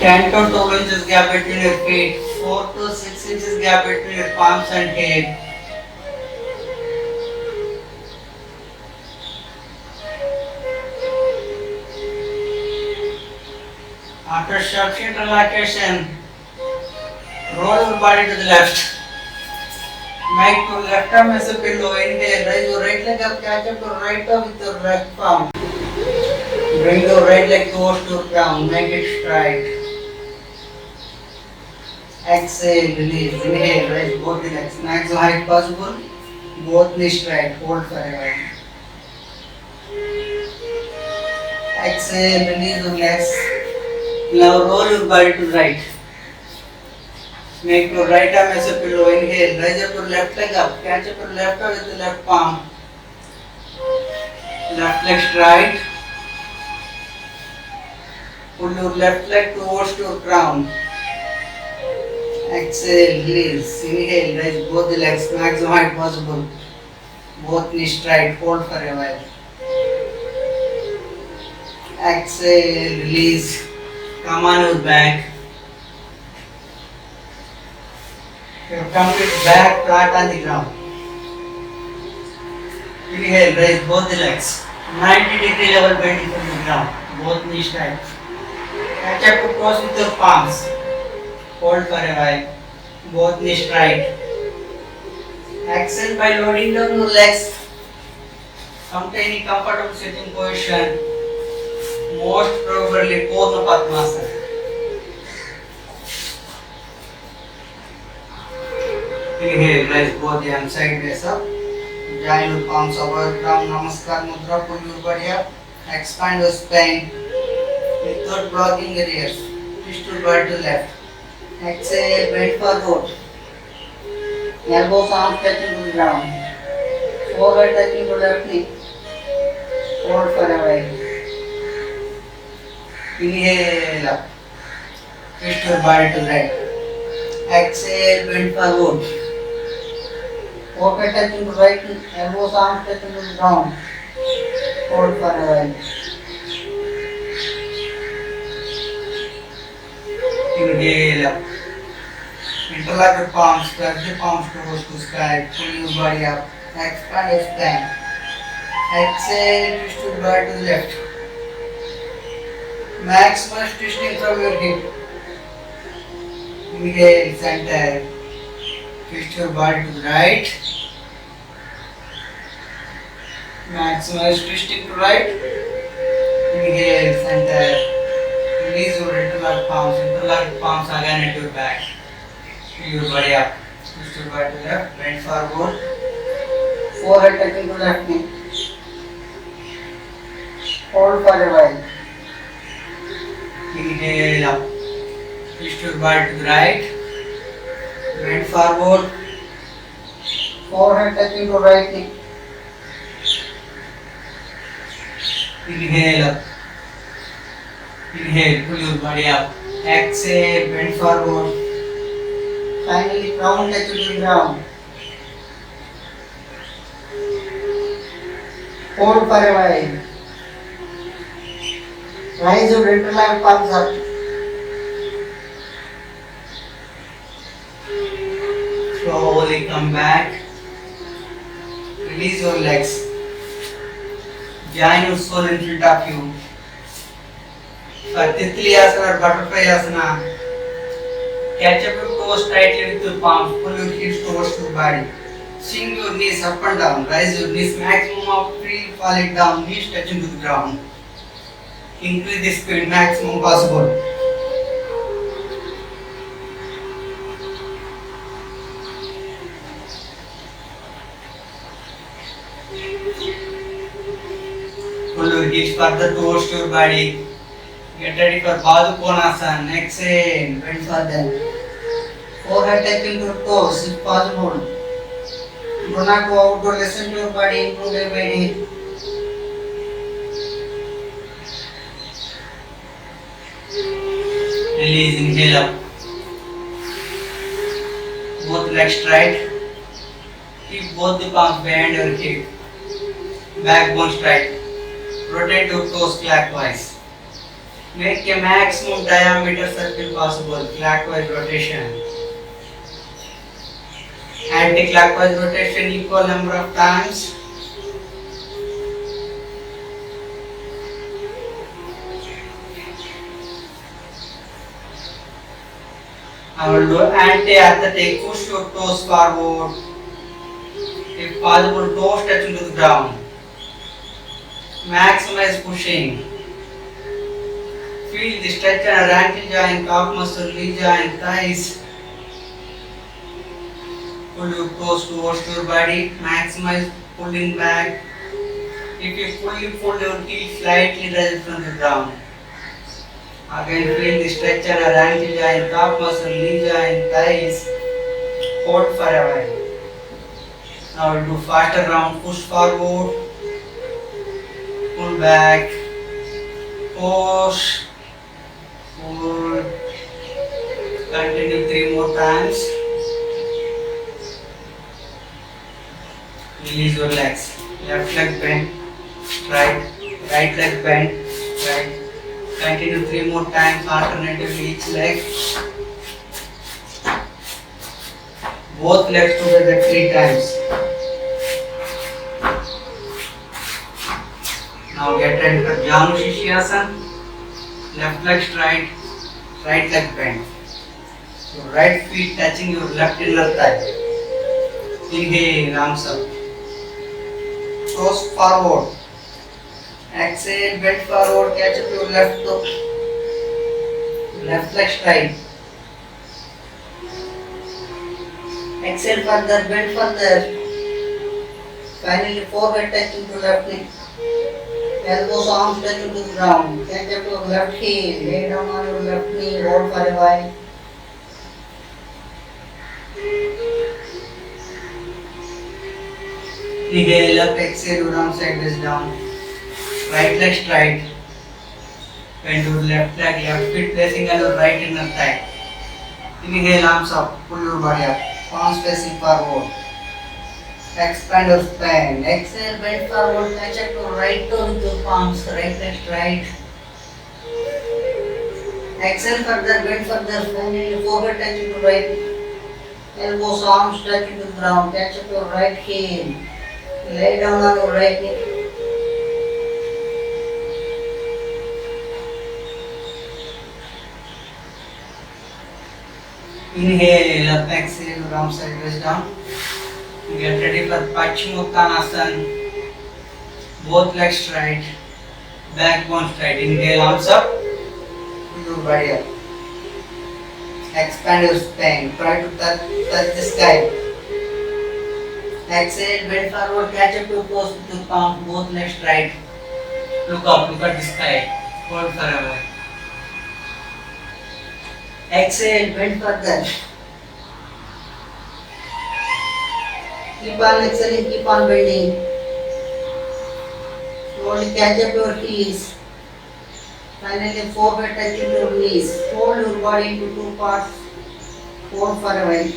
10 to 12 inches gap between your feet, 4 to 6 inches gap between your palms and head. After sufficient relaxation, roll your body to the left. Make your left arm as a pillow. Inhale, raise your right leg up, catch up your right arm with your left palm. Bring your right leg towards your ground, make it straight. Exhale, release. Inhale, raise both the legs. Maximum height possible. Both knees straight. Hold for a while. Exhale, release your legs. Now roll your body to right. Make your right arm as a pillow. Inhale, raise up your left leg up. Catch up your left arm with the left palm. Left leg straight. Pull your left leg towards your ground. Exhale, release. Inhale, raise both the legs, maximum height possible. Both knees straight, hold for a while. Exhale, release. Come on your back. Your complete back flat on the ground. Inhale, raise both the legs. 90-degree level bending from the ground. Both knees straight. Catch up to cross with your palms. Hold for a while. Both knees straight. Exhale by loading down your legs. Come to any comfortable sitting position. Most probably Purna Padmasana. Inhale, raise both the arms sideways up. Join your palms over ground. Namaskar Mudra. Pull your body up. Expand your spine without blocking your ears. Twist your body to the left. Exhale, bend forward. Elbows, arms touching to the ground. Forehead touching to left knee. Hold for a while. Inhale up. Twist your body to the right. Exhale, bend forward. Forehead touching to right knee. Elbows, arms touching to the ground. Hold for a while. Inhale up. Interlock your palms, press the palms towards the sky, pull your body up, expand your spine. Exhale, twist your body to the left. Maximum twisting from your hip. Inhale, center. Twist your body to the right. Maximize twisting to right. Inhale, center. Release your interlock palms again at your back. Your body up. Twist your body to the left, bend forward. Forehead touching to left knee. Hold for a while. Inhale up. Twist your body to the right. Bend forward. Forehead touching to right knee. Inhale up. Inhale, pull your body up. Exhale, bend forward. Finally, crown touch to the ground. Hold for a while. Rise your interlock palms up. Slowly come back. Release your legs. Join your soul in front of you. For Titli Asana or Butterfly Asana, catch up your toes tightly with your palms, pull your hips towards your body. Swing your knees up and down, rise your knees maximum of free falling down, knees touching to the ground. Increase the speed maximum possible. Pull your hips further towards your body. Get ready for Baddha Konasana. Exhale, bend for them. Forehead touching to toes if possible. Do not go outdoor, listen to your body, improve your body. Release, inhale up. Both legs straight. Keep both the palms behind your hip. Backbone straight. Rotate your toes clockwise. Make a maximum diameter circle possible. Clockwise rotation. Anti-clockwise rotation equal number of times. I will do anti-athletic. Push your toes forward. If possible, toes touching to the ground. Maximize pushing. Feel the stretch and ankle joint, calf muscle, knee joint, thighs. Pull your toes towards your body. Maximize pulling back. If you fully pull your heel slightly raise from the ground. Again feel the stretch and ankle joint, calf muscle, knee joint, thighs. Hold for a while. Now we'll do faster round. Push forward. Pull back. Push. Pull. Continue 3 more times. Release your legs. Left leg bend. Right leg bend. Right. Continue 3 more times alternatively each leg. Both legs together 3 times. Now get ready for Janu Shishyasan. Left leg straight, right leg bend. Your right feet touching your left inner thigh. Inhale, arms up. Toes forward. Exhale, bend forward, catch up your left toe. Left leg straight. Exhale further, bend further. Finally, forehead touching to left knee. Elbows, arms touching to the ground. Catch up your left heel. Lay down on your left knee. Hold for a while. Inhale up, exhale, your arm sideways down. Right leg straight. Bend your left leg, left foot placing on your right inner thigh. Inhale, arms up, pull your body up. Palms facing forward. Expand your spine. Exhale, bend forward, catch up your right toe with your palms. Right leg straight. Exhale further, bend further. Finally, forehead touching to right. Elbows, arms touching to the ground. Catch up your right heel. Lay down on your right knee. Inhale up, exhale, arms sideways down. Get ready for Paschimottanasana. Both legs straight, backbone straight. Inhale, arms up, pull your body up. Expand your spine. Try to touch the sky. Exhale, bend forward, catch up your toes with your palms. Both legs straight. Look up, look at the sky. Hold forever. Exhale, bend further. Keep on exhaling, keep on bending. Slowly catch up your heels. Finally, forehead touching your knees. Fold your body into 2 parts. Hold for a while.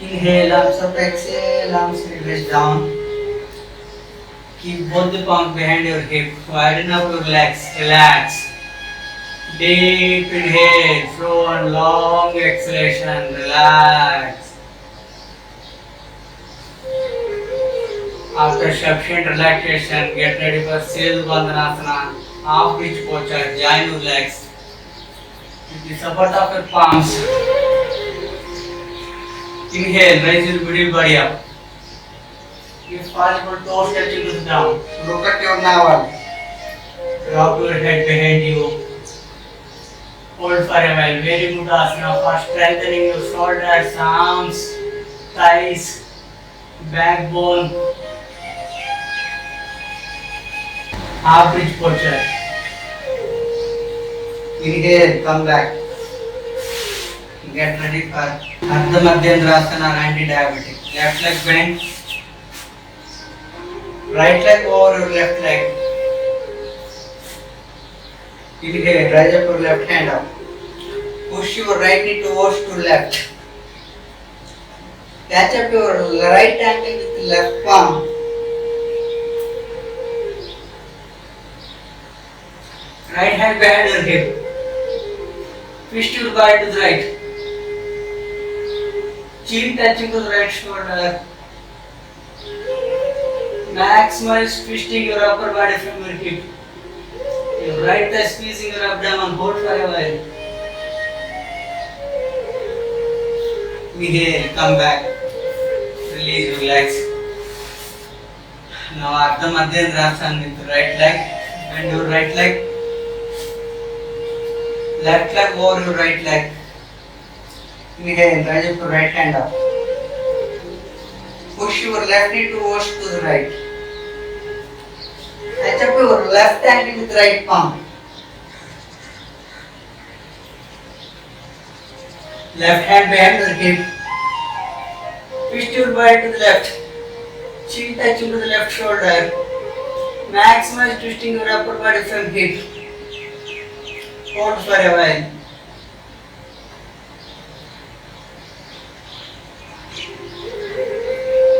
Inhale, arms up, exhale, arms sideways down. Keep both the palms behind your hip. Widen up your legs, relax. Deep inhale, slow and long exhalation, relax. After sufficient relaxation, get ready for Setu Bandhanasana, half bridge posture, join your legs. With the support of your palms, inhale, raise your middle body up. If possible, toes touching to the ground. Look at your navel. Drop your head behind you. Hold for a while. Very good asana for strengthening your shoulders, arms, thighs, backbone. Half bridge posture. Inhale, come back. Get ready for Ardha Madhyendrasana and anti-diabetic. Left leg bend. Right leg over your left leg. Inhale, raise up your left hand up. Push your right knee towards to left. Catch up your right ankle with left palm. Right hand behind your hip. Twist your body to the right. Chin touching to the right shoulder. Maximize twisting your upper body from your hip. Your right thigh squeezing your abdomen. Hold for a while. Inhale, come back. Release, relax. Now Ardha Madhendrasana with right leg. Bend your right leg. Left leg over your right leg. Inhale, raise up your right hand up. Push your left knee towards to the right. Catch up your left ankle with right palm. Left hand behind your hip. Twist your body to the left. Chin touching to the left shoulder. Maximize twisting your upper body from hip. Hold for a while.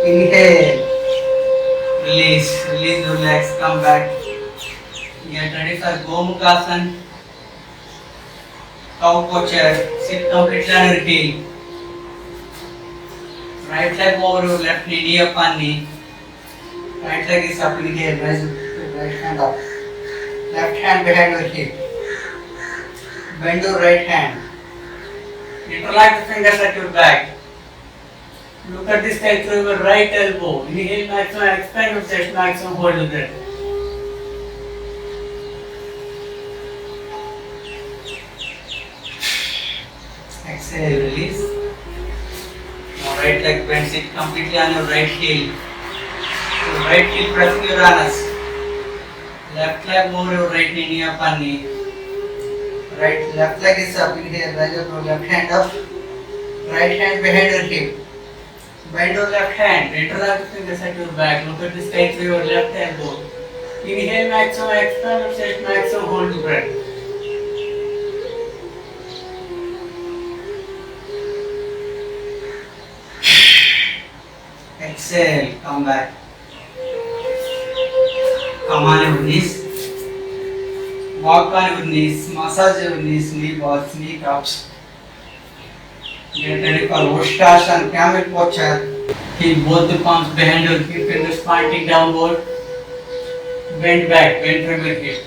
Inhale. Release, relax, come back. Get ready for Gomukhasana. Cow posture. Sit completely on your heel. Right leg over your left knee, knee up on knee. Right leg is up, inhale, raise your right hand up. Left hand behind your hip. Bend your right hand. Interlock the fingers at your back. Look at this time through your right elbow. Inhale maximum, expand your chest maximum, hold your breath. Exhale, release. Now right leg bend, sit completely on your right heel. Your right heel pressing your anus. Left leg over your right knee, knee up on knee. Left leg is up, inhale, raise up your left hand up. Right hand behind your hip. Bend your left hand, interlock the fingers at your back. Look at this time through your left elbow. Inhale maximum, expand your chest maximum, hold the breath. Exhale, come back. Come on your knees. Walk on your knees, massage your knees, knee balls, knee cups. Get ready for Ushtrasana, camel posture. Keep both the palms behind your hip, fingers pointing downward. Bend back, bend from your hip.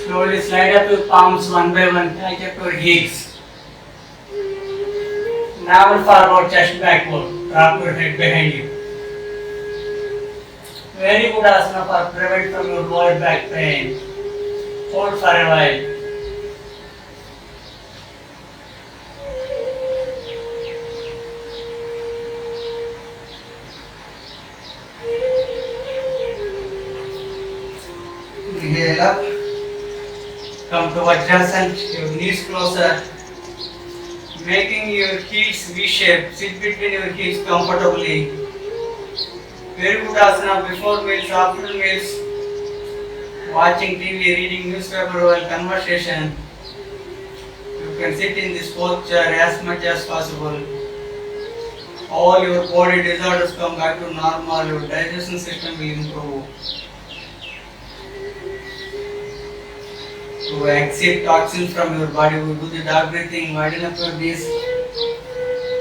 Slowly slide up your palms one by one, catch up your hips. Navel forward, chest backward, drop your head behind you. Very good asana for prevent from your lower back pain. Hold for a while. Inhale up. Come to Vajrasana, your knees closer. Making your heels V-shape. Sit between your heels comfortably. Very good asana before meals, after meals. Watching TV, reading newspaper while conversation. You can sit in this posture as much as possible. All your body disorders come back to normal. Your digestion system will improve. To exit toxins from your body, we do the dog breathing, widen up your knees.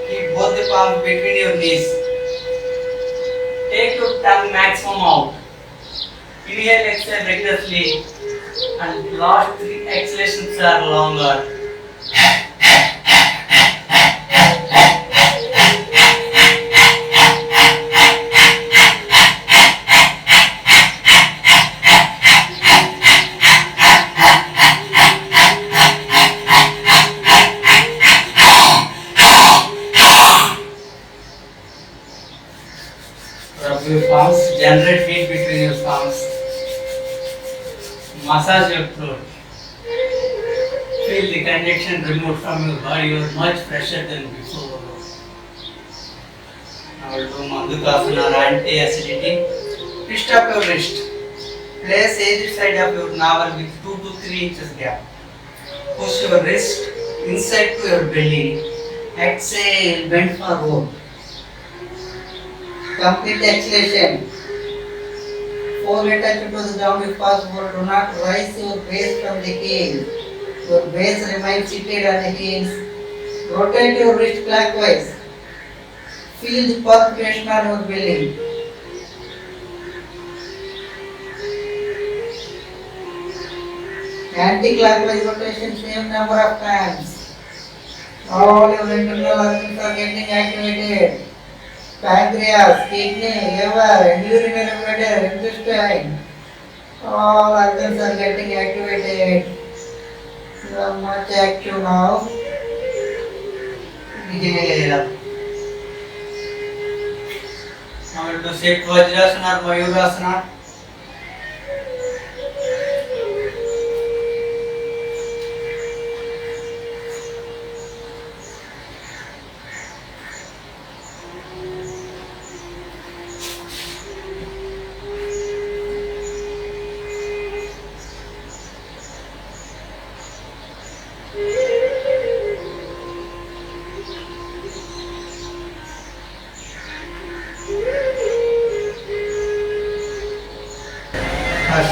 Keep both the palms between your knees. Take your tongue maximum out. Inhale, exhale rigorously. And last 3 exhalations are longer. Rub your palms, generate heat between your palms. Massage your throat. Feel the congestion removed from your body. You are much fresher than before. Now we'll do Mandukasana or anti-acidity. Twist up your wrist. Place either side of your navel with 2 to 3 inches gap. Push your wrist inside to your belly. Exhale, bend forward. Complete exhalation. Forehead touch to the ground if possible. Do not raise your base from the heel. Your base remains seated on the heels. Rotate your wrist clockwise. Feel the perspiration on your belly. Anti-clockwise rotation, same number of times. All your internal organs are getting activated. Pancreas, kidney, liver, and urinary bladder, intestine. All organs are getting activated. You are much active now. Inhale up. Now we'll do sit Vajrasana or Mayurasana.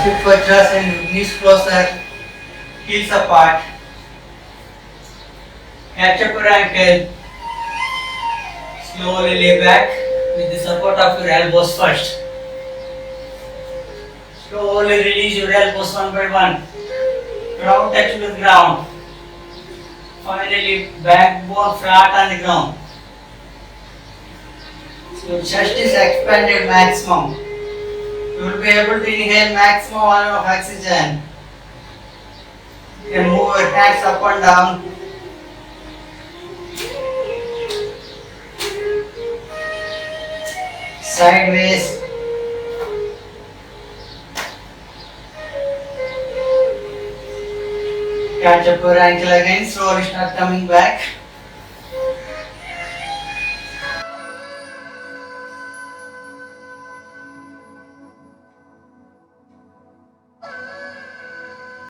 Sit Vajrasana, knees closer, heels apart. Catch up your ankle. Slowly lay back with the support of your elbows first. Slowly release your elbows one by one. Ground touch with ground. Finally, backbone flat on the ground. So your chest is expanded maximum. You will be able to inhale maximum amount of oxygen. You can move your hands up and down. Sideways. Catch up your ankle again, slowly start coming back.